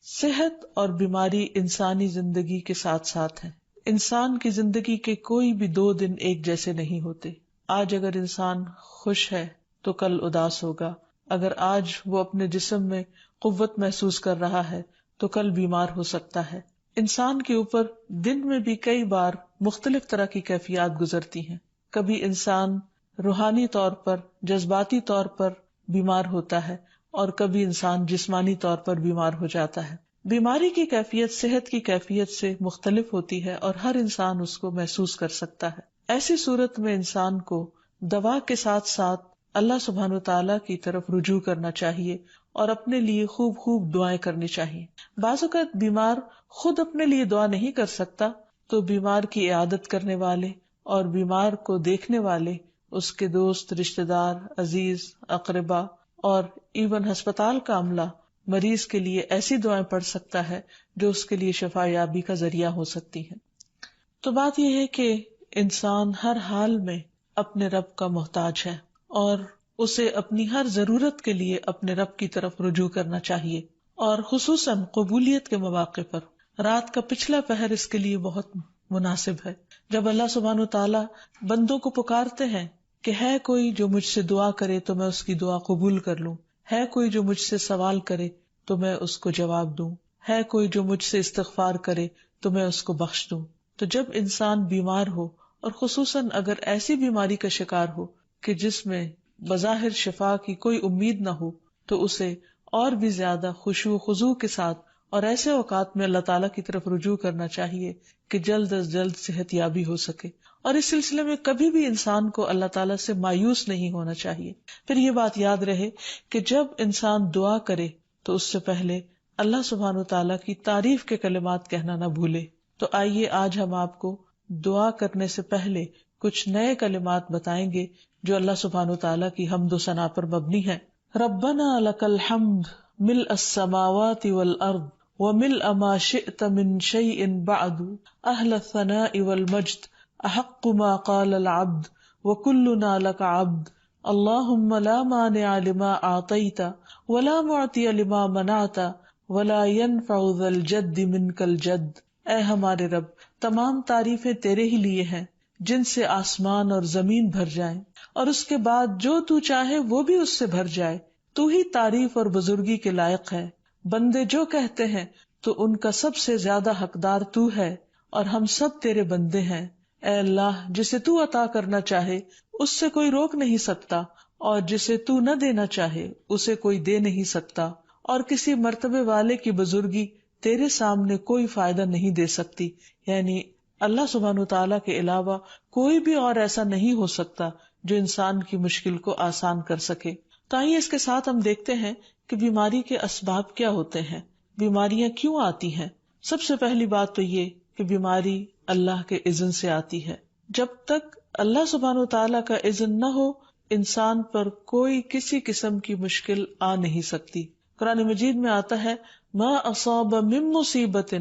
صحت اور بیماری انسانی زندگی کے ساتھ ساتھ ہیں. انسان کی زندگی کے کوئی بھی 2 دن ایک جیسے نہیں ہوتے. آج اگر انسان خوش ہے تو کل اداس ہوگا. اگر آج وہ اپنے جسم میں قوت محسوس کر رہا ہے تو کل بیمار ہو سکتا ہے. انسان کے اوپر دن میں بھی کئی بار مختلف طرح کی کیفیات گزرتی ہیں. کبھی انسان روحانی طور پر، جذباتی طور پر بیمار ہوتا ہے اور کبھی انسان جسمانی طور پر بیمار ہو جاتا ہے. بیماری کی کیفیت صحت کی کیفیت سے مختلف ہوتی ہے اور ہر انسان اس کو محسوس کر سکتا ہے. ایسی صورت میں انسان کو دوا کے ساتھ ساتھ اللہ سبحانہ وتعالی کی طرف رجوع کرنا چاہیے اور اپنے لیے خوب خوب دعائیں کرنی چاہیے. بعض اوقات بیمار خود اپنے لیے دعا نہیں کر سکتا تو بیمار کی عیادت کرنے والے اور بیمار کو دیکھنے والے، اس کے دوست، رشتہ دار، عزیز، اقربا اور ایون ہسپتال کا عملہ مریض کے لیے ایسی دعائیں پڑھ سکتا ہے جو اس کے لیے شفا یابی کا ذریعہ ہو سکتی ہیں. تو بات یہ ہے کہ انسان ہر حال میں اپنے رب کا محتاج ہے اور اسے اپنی ہر ضرورت کے لیے اپنے رب کی طرف رجوع کرنا چاہیے، اور خصوصاً قبولیت کے مواقع پر. رات کا پچھلا پہر اس کے لیے بہت مناسب ہے، جب اللہ سبحانہ وتعالی بندوں کو پکارتے ہیں کہ ہے کوئی جو مجھ سے دعا کرے تو میں اس کی دعا قبول کر لوں، ہے کوئی جو مجھ سے سوال کرے تو میں اس کو جواب دوں، ہے کوئی جو مجھ سے استغفار کرے تو میں اس کو بخش دوں. تو جب انسان بیمار ہو اور خصوصاً اگر ایسی بیماری کا شکار ہو کہ جس میں بظاہر شفا کی کوئی امید نہ ہو، تو اسے اور بھی زیادہ خشوع و خضوع کے ساتھ اور ایسے اوقات میں اللہ تعالیٰ کی طرف رجوع کرنا چاہیے کہ جلد از جلد صحت یابی ہو سکے. اور اس سلسلے میں کبھی بھی انسان کو اللہ تعالیٰ سے مایوس نہیں ہونا چاہیے. پھر یہ بات یاد رہے کہ جب انسان دعا کرے تو اس سے پہلے اللہ سبحانہ وتعالیٰ کی تعریف کے کلمات کہنا نہ بھولے. تو آئیے آج ہم آپ کو دعا کرنے سے پہلے کچھ نئے کلمات بتائیں گے جو اللہ سبحانہ وتعالیٰ کی حمد و ثنا پر مبنی ہے. ربنا لک الحمد ملء السماوات والارض وملء ما شئت من شيء بعد اهل الثناء والمجد احق ما قال العبد وكلنا لك عبد اللهم لا مانع لما اعطيت ولا معطي لما منعت ولا ينفع ذا الجد منك الجد. اے ہمارے رب، تمام تعریفیں تیرے ہی لیے ہیں جن سے آسمان اور زمین بھر جائیں، اور اس کے بعد جو تو چاہے وہ بھی اس سے بھر جائے. تو ہی تعریف اور بزرگی کے لائق ہے. بندے جو کہتے ہیں تو ان کا سب سے زیادہ حقدار تو ہے، اور ہم سب تیرے بندے ہیں. اے اللہ، جسے تو عطا کرنا چاہے اس سے کوئی روک نہیں سکتا، اور جسے تو نہ دینا چاہے اسے کوئی دے نہیں سکتا، اور کسی مرتبے والے کی بزرگی تیرے سامنے کوئی فائدہ نہیں دے سکتی. یعنی اللہ سبحانہ وتعالیٰ کے علاوہ کوئی بھی اور ایسا نہیں ہو سکتا جو انسان کی مشکل کو آسان کر سکے. تو آئیے اس کے ساتھ ہم دیکھتے ہیں کہ بیماری کے اسباب کیا ہوتے ہیں، بیماریاں کیوں آتی ہیں. سب سے پہلی بات تو یہ کہ بیماری اللہ کے اذن سے آتی ہے. جب تک اللہ سبحانہ وتعالیٰ کا اذن نہ ہو انسان پر کوئی کسی قسم کی مشکل آ نہیں سکتی. قرآن مجید میں آتا ہے ما اصاب من مصیبت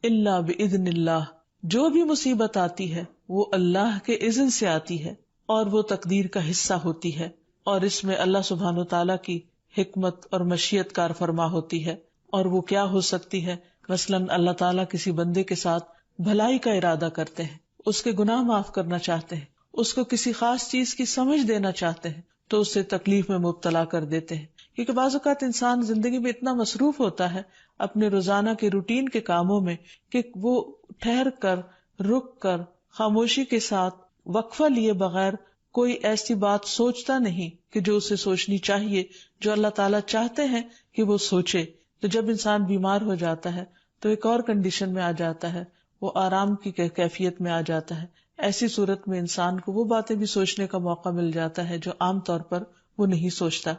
الا باذن اللہ. جو بھی مصیبت آتی ہے وہ اللہ کے اذن سے آتی ہے اور وہ تقدیر کا حصہ ہوتی ہے، اور اس میں اللہ سبحانہ وتعالیٰ کی حکمت اور مشیت کار فرما ہوتی ہے. اور وہ کیا ہو سکتی ہے؟ مثلاً اللہ تعالیٰ کسی بندے کے ساتھ بھلائی کا ارادہ کرتے ہیں، اس کے گناہ معاف کرنا چاہتے ہیں، اس کو کسی خاص چیز کی سمجھ دینا چاہتے ہیں تو اسے تکلیف میں مبتلا کر دیتے ہیں. کیونکہ بعض اوقات انسان زندگی میں اتنا مصروف ہوتا ہے اپنے روزانہ کے روٹین کے کاموں میں کہ وہ ٹھہر کر، رک کر، خاموشی کے ساتھ وقفہ لیے بغیر کوئی ایسی بات سوچتا نہیں کہ جو اسے سوچنی چاہیے، جو اللہ تعالیٰ چاہتے ہیں کہ وہ سوچے. تو جب انسان بیمار ہو جاتا ہے تو ایک اور کنڈیشن میں آ جاتا ہے، وہ آرام کی کیفیت میں آ جاتا ہے. ایسی صورت میں انسان کو وہ باتیں بھی سوچنے کا موقع مل جاتا ہے جو عام طور پر وہ نہیں سوچتا.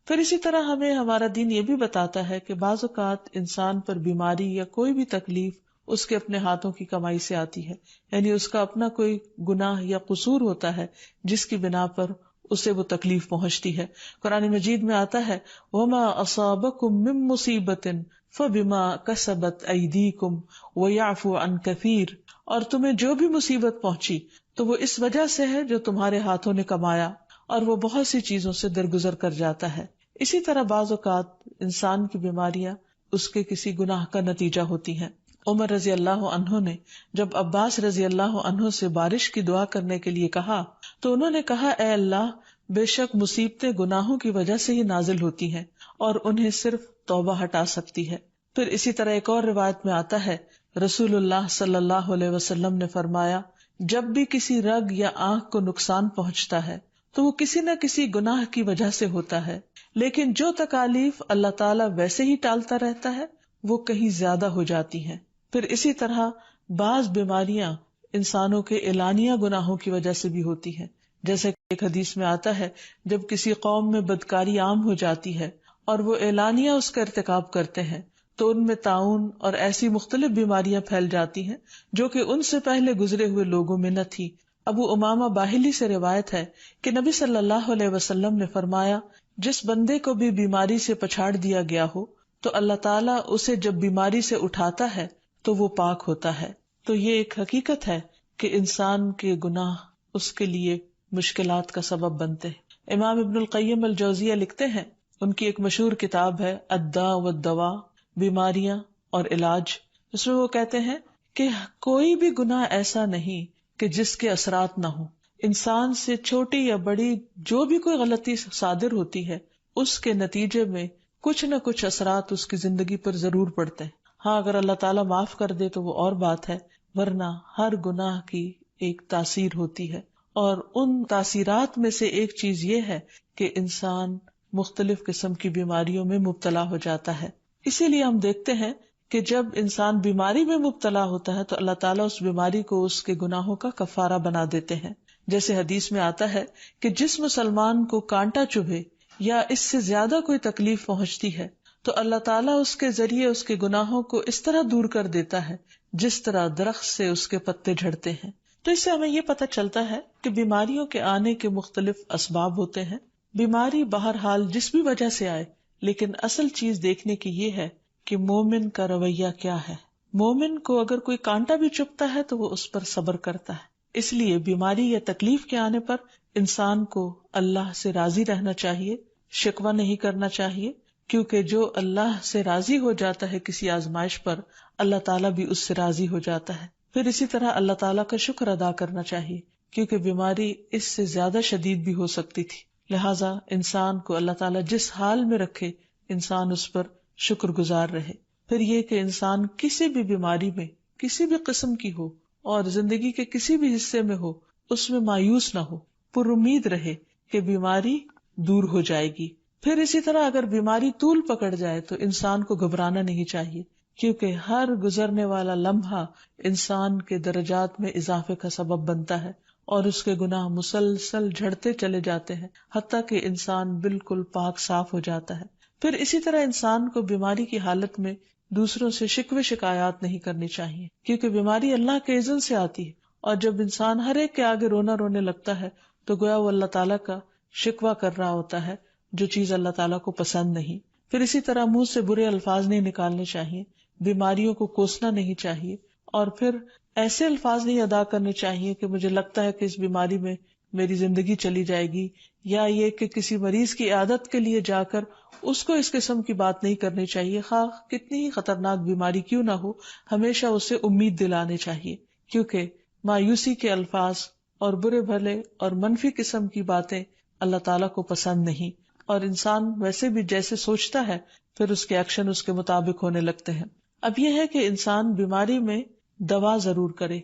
پھر اسی طرح ہمیں ہمارا دین یہ بھی بتاتا ہے کہ بعض اوقات انسان پر بیماری یا کوئی بھی تکلیف اس کے اپنے ہاتھوں کی کمائی سے آتی ہے، یعنی اس کا اپنا کوئی گناہ یا قصور ہوتا ہے جس کی بنا پر اسے وہ تکلیف پہنچتی ہے. قرآن مجید میں آتا ہے وَمَا أَصَابَكُم مِّن مُّصِيبَةٍ فَبِمَا كَسَبَتْ أَيْدِيكُمْ وَيَعْفُو عَن كَثِيرٍ. اور تمہیں جو بھی مصیبت پہنچی تو وہ اس وجہ سے ہے جو تمہارے ہاتھوں نے کمایا، اور وہ بہت سی چیزوں سے درگزر کر جاتا ہے. اسی طرح بعض اوقات انسان کی بیماریاں اس کے کسی گناہ کا نتیجہ ہوتی ہیں۔ عمر رضی اللہ عنہ نے جب عباس رضی اللہ عنہ سے بارش کی دعا کرنے کے لیے کہا تو انہوں نے کہا، اے اللہ، بے شک مصیبتیں گناہوں کی وجہ سے ہی نازل ہوتی ہیں اور انہیں صرف توبہ ہٹا سکتی ہے۔ پھر اسی طرح ایک اور روایت میں آتا ہے، رسول اللہ صلی اللہ علیہ وسلم نے فرمایا، جب بھی کسی رگ یا آنکھ کو نقصان پہنچتا ہے تو وہ کسی نہ کسی گناہ کی وجہ سے ہوتا ہے، لیکن جو تکالیف اللہ تعالیٰ ویسے ہی ٹالتا رہتا ہے وہ کہیں زیادہ ہو جاتی ہیں۔ پھر اسی طرح بعض بیماریاں انسانوں کے اعلانیہ گناہوں کی وجہ سے بھی ہوتی ہیں، جیسے کہ ایک حدیث میں آتا ہے، جب کسی قوم میں بدکاری عام ہو جاتی ہے اور وہ اعلانیہ اس کا ارتکاب کرتے ہیں تو ان میں طاعون اور ایسی مختلف بیماریاں پھیل جاتی ہیں جو کہ ان سے پہلے گزرے ہوئے لوگوں میں نہ تھی۔ ابو امامہ باہلی سے روایت ہے کہ نبی صلی اللہ علیہ وسلم نے فرمایا، جس بندے کو بھی بیماری سے پچھاڑ دیا گیا ہو تو اللہ تعالیٰ اسے جب بیماری سے اٹھاتا ہے تو وہ پاک ہوتا ہے۔ تو یہ ایک حقیقت ہے کہ انسان کے گناہ اس کے لیے مشکلات کا سبب بنتے ہیں۔ امام ابن القیم الجوزیہ لکھتے ہیں، ان کی ایک مشہور کتاب ہے الداء والدواء، بیماریاں اور علاج، اس میں وہ کہتے ہیں کہ کوئی بھی گناہ ایسا نہیں کہ جس کے اثرات نہ ہوں۔ انسان سے چھوٹی یا بڑی جو بھی کوئی غلطی صادر ہوتی ہے اس کے نتیجے میں کچھ نہ کچھ اثرات اس کی زندگی پر ضرور پڑتے ہیں۔ ہاں، اگر اللہ تعالیٰ معاف کر دے تو وہ اور بات ہے، ورنہ ہر گناہ کی ایک تاثیر ہوتی ہے، اور ان تاثیرات میں سے ایک چیز یہ ہے کہ انسان مختلف قسم کی بیماریوں میں مبتلا ہو جاتا ہے۔ اسی لیے ہم دیکھتے ہیں کہ جب انسان بیماری میں مبتلا ہوتا ہے تو اللہ تعالیٰ اس بیماری کو اس کے گناہوں کا کفارہ بنا دیتے ہیں۔ جیسے حدیث میں آتا ہے کہ جس مسلمان کو کانٹا چبھے یا اس سے زیادہ کوئی تکلیف پہنچتی ہے تو اللہ تعالیٰ اس کے ذریعے اس کے گناہوں کو اس طرح دور کر دیتا ہے جس طرح درخت سے اس کے پتے جھڑتے ہیں۔ تو اس سے ہمیں یہ پتہ چلتا ہے کہ بیماریوں کے آنے کے مختلف اسباب ہوتے ہیں۔ بیماری بہرحال جس بھی وجہ سے آئے، لیکن اصل چیز دیکھنے کی یہ ہے کہ مومن کا رویہ کیا ہے۔ مومن کو اگر کوئی کانٹا بھی چبھتا ہے تو وہ اس پر صبر کرتا ہے۔ اس لیے بیماری یا تکلیف کے آنے پر انسان کو اللہ سے راضی رہنا چاہیے، شکوہ نہیں کرنا چاہیے، کیونکہ جو اللہ سے راضی ہو جاتا ہے کسی آزمائش پر، اللہ تعالیٰ بھی اس سے راضی ہو جاتا ہے۔ پھر اسی طرح اللہ تعالیٰ کا شکر ادا کرنا چاہیے، کیونکہ بیماری اس سے زیادہ شدید بھی ہو سکتی تھی، لہٰذا انسان کو اللہ تعالیٰ جس حال میں رکھے انسان اس پر شکر گزار رہے۔ پھر یہ کہ انسان کسی بھی بیماری میں کسی بھی قسم کی ہو اور زندگی کے کسی بھی حصے میں ہو، اس میں مایوس نہ ہو، پر امید رہے کہ بیماری دور ہو جائے گی۔ پھر اسی طرح اگر بیماری طول پکڑ جائے تو انسان کو گھبرانا نہیں چاہیے، کیونکہ ہر گزرنے والا لمحہ انسان کے درجات میں اضافے کا سبب بنتا ہے اور اس کے گناہ مسلسل جھڑتے چلے جاتے ہیں حتیٰ کہ انسان بالکل پاک صاف ہو جاتا ہے۔ پھر اسی طرح انسان کو بیماری کی حالت میں دوسروں سے شکوے شکایات نہیں کرنی چاہیے، کیونکہ بیماری اللہ کے اذن سے آتی ہے، اور جب انسان ہر ایک کے آگے رونے لگتا ہے تو گویا وہ اللہ تعالیٰ کا شکوہ کر رہا ہوتا ہے، جو چیز اللہ تعالیٰ کو پسند نہیں۔ پھر اسی طرح منہ سے برے الفاظ نہیں نکالنے چاہیے، بیماریوں کو کوسنا نہیں چاہیے، اور پھر ایسے الفاظ نہیں ادا کرنے چاہیے کہ مجھے لگتا ہے کہ اس بیماری میں میری زندگی چلی جائے گی، یا یہ کہ کسی مریض کی عیادت کے لیے جا کر اس کو اس قسم کی بات نہیں کرنی چاہیے، خواہ کتنی ہی خطرناک بیماری کیوں نہ ہو، ہمیشہ اسے امید دلانے چاہیے، کیونکہ مایوسی کے الفاظ اور برے بھلے اور منفی قسم کی باتیں اللہ تعالیٰ کو پسند نہیں، اور انسان ویسے بھی جیسے سوچتا ہے پھر اس کے ایکشن اس کے مطابق ہونے لگتے ہیں۔ اب یہ ہے کہ انسان بیماری میں دوا ضرور کرے،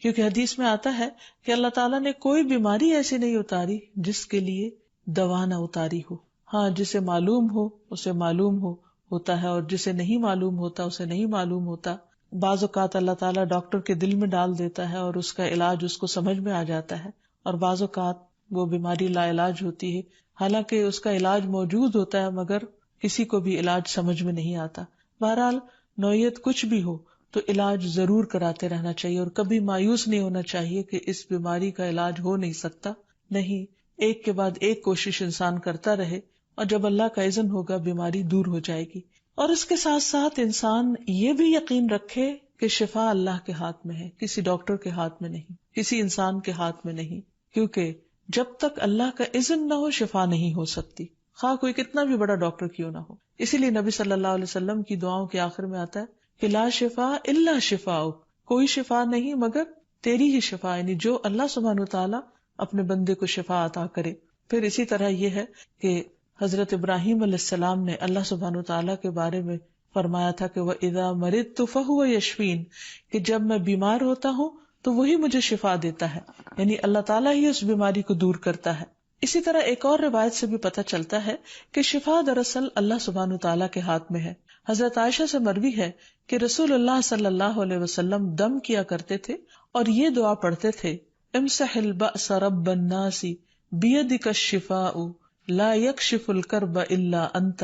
کیونکہ حدیث میں آتا ہے کہ اللہ تعالیٰ نے کوئی بیماری ایسی نہیں اتاری جس کے لیے دوا نہ اتاری ہو۔ ہاں، جسے معلوم ہو اسے معلوم ہوتا ہے، اور جسے نہیں معلوم ہوتا اسے نہیں معلوم ہوتا۔ بعض اوقات اللہ تعالیٰ ڈاکٹر کے دل میں ڈال دیتا ہے اور اس کا علاج اس کو سمجھ میں آ جاتا ہے، اور بعض اوقات وہ بیماری لا علاج ہوتی ہے، حالانکہ اس کا علاج موجود ہوتا ہے مگر کسی کو بھی علاج سمجھ میں نہیں آتا۔ بہرحال نوعیت کچھ بھی ہو تو علاج ضرور کراتے رہنا چاہیے، اور کبھی مایوس نہیں ہونا چاہیے کہ اس بیماری کا علاج ہو نہیں سکتا، نہیں، ایک کے بعد ایک کوشش انسان کرتا رہے، اور جب اللہ کا اذن ہوگا بیماری دور ہو جائے گی۔ اور اس کے ساتھ ساتھ انسان یہ بھی یقین رکھے کہ شفا اللہ کے ہاتھ میں ہے، کسی ڈاکٹر کے ہاتھ میں نہیں، کسی انسان کے ہاتھ میں نہیں، کیونکہ جب تک اللہ کا اذن نہ ہو شفا نہیں ہو سکتی، خواہ کوئی کتنا بھی بڑا ڈاکٹر کیوں نہ ہو۔ اسی لیے نبی صلی اللہ علیہ وسلم کی دعاؤں کے آخر میں آتا ہے کہ لا شفا الا شفاؤک، کوئی شفا نہیں مگر تیری ہی شفا، یعنی جو اللہ سبحانہ وتعالی اپنے بندے کو شفا عطا کرے۔ پھر اسی طرح یہ ہے کہ حضرت ابراہیم علیہ السلام نے اللہ سبحانہ وتعالی کے بارے میں فرمایا تھا کہ وَإِذَا مَرِضْتُ فَهُوَ يَشْفِينِ، کہ جب میں بیمار ہوتا ہوں تو وہی مجھے شفا دیتا ہے، یعنی اللہ تعالیٰ ہی اس بیماری کو دور کرتا ہے۔ اسی طرح ایک اور روایت سے بھی پتہ چلتا ہے کہ شفا دراصل اللہ سبحانہ وتعالیٰ کے ہاتھ میں ہے۔ حضرت عائشہ سے مروی ہے کہ رسول اللہ صلی اللہ علیہ وسلم دم کیا کرتے تھے اور یہ دعا پڑھتے تھے، امسح البأس رب الناس بیدک الشفاء لا یکشف الکرب الا انت،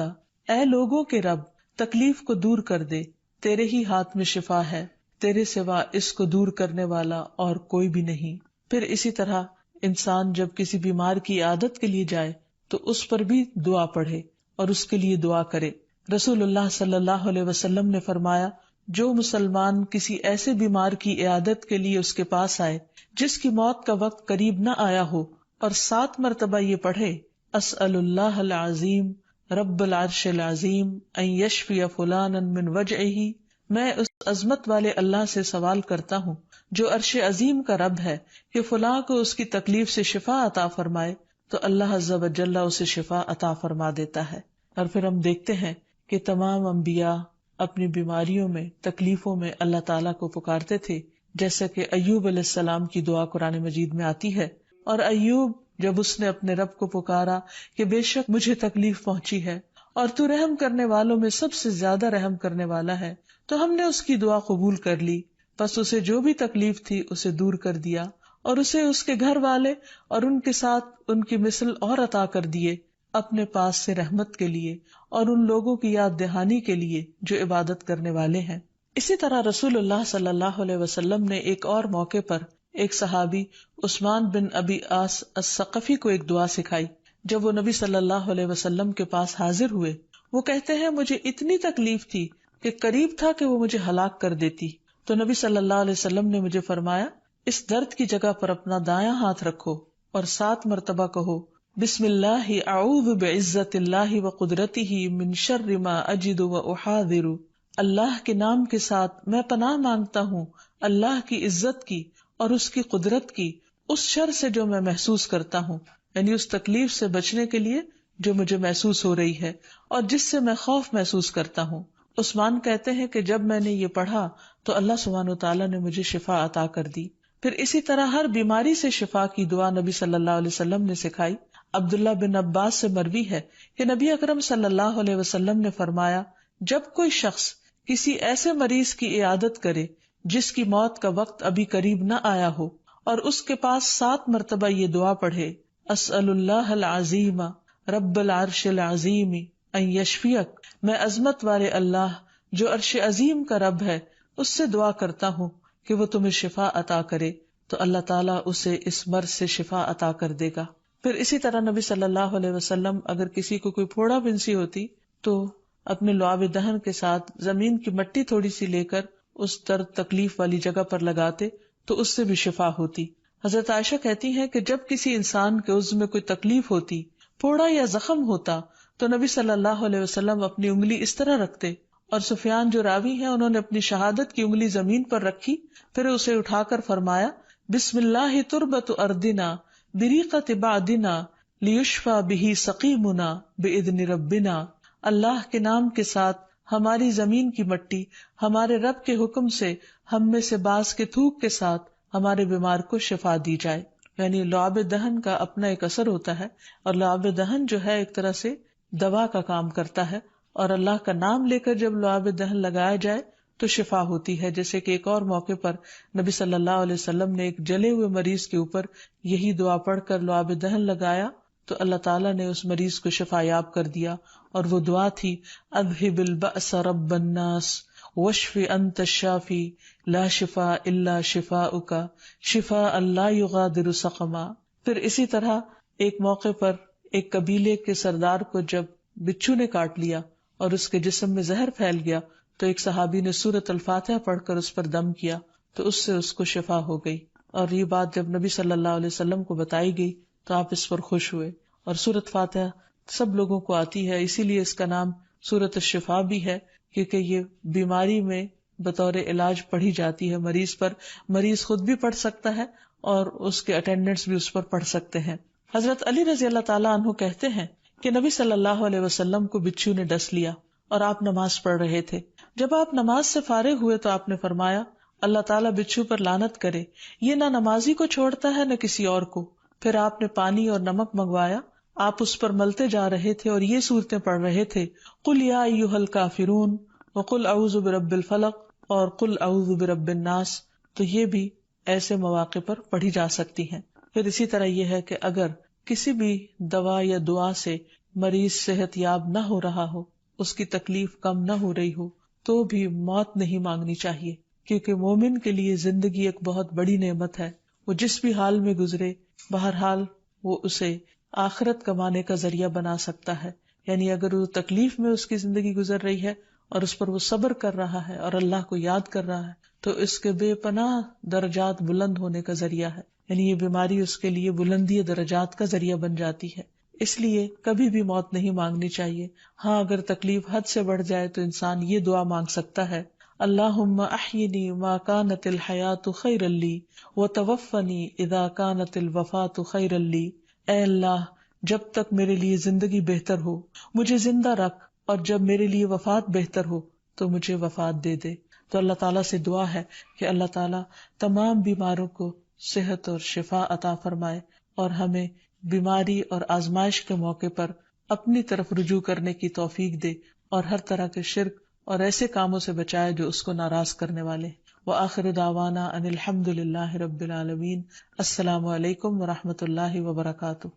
اے لوگوں کے رب تکلیف کو دور کر دے، تیرے ہی ہاتھ میں شفا ہے، تیرے سوا اس کو دور کرنے والا اور کوئی بھی نہیں۔ پھر اسی طرح انسان جب کسی بیمار کی عیادت کے لیے جائے تو اس پر بھی دعا پڑھے اور اس کے لیے دعا کرے۔ رسول اللہ صلی اللہ علیہ وسلم نے فرمایا، جو مسلمان کسی ایسے بیمار کی عیادت کے لیے اس کے پاس آئے جس کی موت کا وقت قریب نہ آیا ہو اور 7 مرتبہ یہ پڑھے، اسأل اللہ العظیم رب العرش العظیم ان یشفی فلانا من وجعہ، میں اس عظمت والے اللہ سے سوال کرتا ہوں جو عرش عظیم کا رب ہے کہ فلاں کو اس کی تکلیف سے شفا عطا فرمائے، تو اللہ عز و جل اسے شفا عطا فرما دیتا ہے۔ اور پھر ہم دیکھتے ہیں کہ تمام انبیاء اپنی بیماریوں میں، تکلیفوں میں اللہ تعالیٰ کو پکارتے تھے، جیسے کہ ایوب علیہ السلام کی دعا قرآن مجید میں آتی ہے۔ اور ایوب جب اس نے اپنے رب کو پکارا کہ بے شک مجھے تکلیف پہنچی ہے اور تو رحم کرنے والوں میں سب سے زیادہ رحم کرنے والا ہے، تو ہم نے اس کی دعا قبول کر لی، بس اسے جو بھی تکلیف تھی اسے دور کر دیا اور اسے اس کے گھر والے اور ان کے ساتھ ان کی مثل اور عطا کر دیے اپنے پاس سے رحمت کے لیے اور ان لوگوں کی یاد دہانی کے لیے جو عبادت کرنے والے ہیں۔ اسی طرح رسول اللہ صلی اللہ علیہ وسلم نے ایک اور موقع پر ایک صحابی عثمان بن ابی عاص الثقفی کو ایک دعا سکھائی۔ جب وہ نبی صلی اللہ علیہ وسلم کے پاس حاضر ہوئے، وہ کہتے ہیں مجھے اتنی تکلیف تھی کہ قریب تھا کہ وہ مجھے ہلاک کر دیتی، تو نبی صلی اللہ علیہ وسلم نے مجھے فرمایا، اس درد کی جگہ پر اپنا دایاں ہاتھ رکھو اور 7 مرتبہ کہو، بسم اللہ اعوذ بعزت اللہ وقدرتہ من شر ما اجد واحاذر، اللہ کے نام کے ساتھ میں پناہ مانگتا ہوں اللہ کی عزت کی اور اس کی قدرت کی اس شر سے جو میں محسوس کرتا ہوں، یعنی اس تکلیف سے بچنے کے لیے جو مجھے محسوس ہو رہی ہے اور جس سے میں خوف محسوس کرتا ہوں۔ عثمان کہتے ہیں کہ جب میں نے یہ پڑھا تو اللہ سبحانہ وتعالیٰ نے مجھے شفا عطا کر دی۔ پھر اسی طرح ہر بیماری سے شفا کی دعا نبی صلی اللہ علیہ وسلم نے سکھائی۔ عبداللہ بن عباس سے مروی ہے کہ نبی اکرم صلی اللہ علیہ وسلم نے فرمایا، جب کوئی شخص کسی ایسے مریض کی عیادت کرے جس کی موت کا وقت ابھی قریب نہ آیا ہو اور اس کے پاس 7 مرتبہ یہ دعا پڑھے، اسأل اللہ العظیم رب العرش العظیم ان یشفیک، میں عظمت والے اللہ جو عرش عظیم کا رب ہے اس سے دعا کرتا ہوں کہ وہ تمہیں شفا عطا کرے، تو اللہ تعالیٰ اسے اس مرض سے شفا عطا کر دے گا۔ پھر اسی طرح نبی صلی اللہ علیہ وسلم اگر کسی کو کوئی پھوڑا بنسی ہوتی تو اپنے لعاب دہن کے ساتھ زمین کی مٹی تھوڑی سی لے کر اس درد تکلیف والی جگہ پر لگاتے تو اس سے بھی شفا ہوتی۔ حضرت عائشہ کہتی ہیں کہ جب کسی انسان کے عضو میں کوئی تکلیف ہوتی، پھوڑا یا زخم ہوتا، تو نبی صلی اللہ علیہ وسلم اپنی انگلی اس طرح رکھتے، اور سفیان جو راوی ہیں انہوں نے اپنی شہادت کی انگلی زمین پر رکھی، پھر اسے اٹھا کر فرمایا، بسم اللہ تربت اردنا بریقت بعدنا لیشفى به سقیمنا باذن ربنا، اللہ کے نام کے ساتھ ہماری زمین کی مٹی ہمارے رب کے حکم سے ہم میں سے بعض کے تھوک کے ساتھ ہمارے بیمار کو شفا دی جائے۔ یعنی لعاب دہن کا اپنا ایک اثر ہوتا ہے، اور لعاب دہن جو ہے ایک طرح سے دوا کا کام کرتا ہے، اور اللہ کا نام لے کر جب لعاب دہن لگایا جائے تو شفا ہوتی ہے۔ جیسے کہ ایک اور موقع پر نبی صلی اللہ علیہ وسلم نے ایک جلے ہوئے مریض کے اوپر یہی دعا پڑھ کر لعاب دہن لگایا تو اللہ تعالیٰ نے اس مریض کو شفا یاب کر دیا، اور وہ دعا تھی، اذہب البأس رب الناس واشف انت الشافی لا شفاء الا شفاؤک شفاء لا یغادر سقما۔ پھر اسی طرح ایک موقع پر ایک قبیلے کے سردار کو جب بچھو نے کاٹ لیا اور اس کے جسم میں زہر پھیل گیا تو ایک صحابی نے سورۃ الفاتحہ پڑھ کر اس پر دم کیا تو اس سے اس کو شفا ہو گئی، اور یہ بات جب نبی صلی اللہ علیہ وسلم کو بتائی گئی تو آپ اس پر خوش ہوئے۔ اور سورۃ فاتحہ سب لوگوں کو آتی ہے، اسی لیے اس کا نام سورۃ الشفا بھی ہے، کیونکہ یہ بیماری میں بطور علاج پڑھی جاتی ہے مریض پر. مریض خود بھی پڑھ سکتا ہے اور اس کے اٹینڈنٹس بھی اس پر پڑھ سکتے ہیں. حضرت علی رضی اللہ تعالیٰ عنہ کہتے ہیں کہ نبی صلی اللہ علیہ وسلم کو بچھو نے ڈس لیا اور آپ نماز پڑھ رہے تھے. جب آپ نماز سے فارغ ہوئے تو آپ نے فرمایا اللہ تعالیٰ بچھو پر لعنت کرے، یہ نہ نمازی کو چھوڑتا ہے نہ کسی اور کو. پھر آپ نے پانی اور نمک منگوایا، آپ اس پر ملتے جا رہے تھے اور یہ صورتیں پڑھ رہے تھے قل یا ایھا الکافرون وقل اعوذ برب الفلق اور قل اعوذ برب الناس. تو یہ بھی ایسے مواقع پر پڑھی جا سکتی ہیں. پھر اسی طرح یہ ہے کہ اگر کسی بھی دوا یا دعا سے مریض صحت یاب نہ ہو رہا ہو، اس کی تکلیف کم نہ ہو رہی ہو، تو بھی موت نہیں مانگنی چاہیے، کیونکہ مومن کے لیے زندگی ایک بہت بڑی نعمت ہے. وہ جس بھی حال میں گزرے بہرحال وہ اسے آخرت کمانے کا ذریعہ بنا سکتا ہے. یعنی اگر وہ تکلیف میں اس کی زندگی گزر رہی ہے اور اس پر وہ صبر کر رہا ہے اور اللہ کو یاد کر رہا ہے تو اس کے بے پناہ درجات بلند ہونے کا ذریعہ ہے. یعنی یہ بیماری اس کے لیے بلندی درجات کا ذریعہ بن جاتی ہے. اس لیے کبھی بھی موت نہیں مانگنی چاہیے. ہاں اگر تکلیف حد سے بڑھ جائے تو انسان یہ دعا مانگ سکتا ہے اللہم احینی ما کانت الحیات خیرا لی وتوفنی اذا کانت الوفات خیرا لی. اے اللہ جب تک میرے لیے زندگی بہتر ہو مجھے زندہ رکھ، اور جب میرے لیے وفات بہتر ہو تو مجھے وفات دے دے. تو اللہ تعالیٰ سے دعا ہے کہ اللہ تعالیٰ تمام بیماروں کو صحت اور شفا عطا فرمائے اور ہمیں بیماری اور آزمائش کے موقع پر اپنی طرف رجوع کرنے کی توفیق دے اور ہر طرح کے شرک اور ایسے کاموں سے بچائے جو اس کو ناراض کرنے والے. وآخر دعوانا ان الحمد للہ رب العالمین. السلام علیکم ورحمۃ اللہ وبرکاتہ.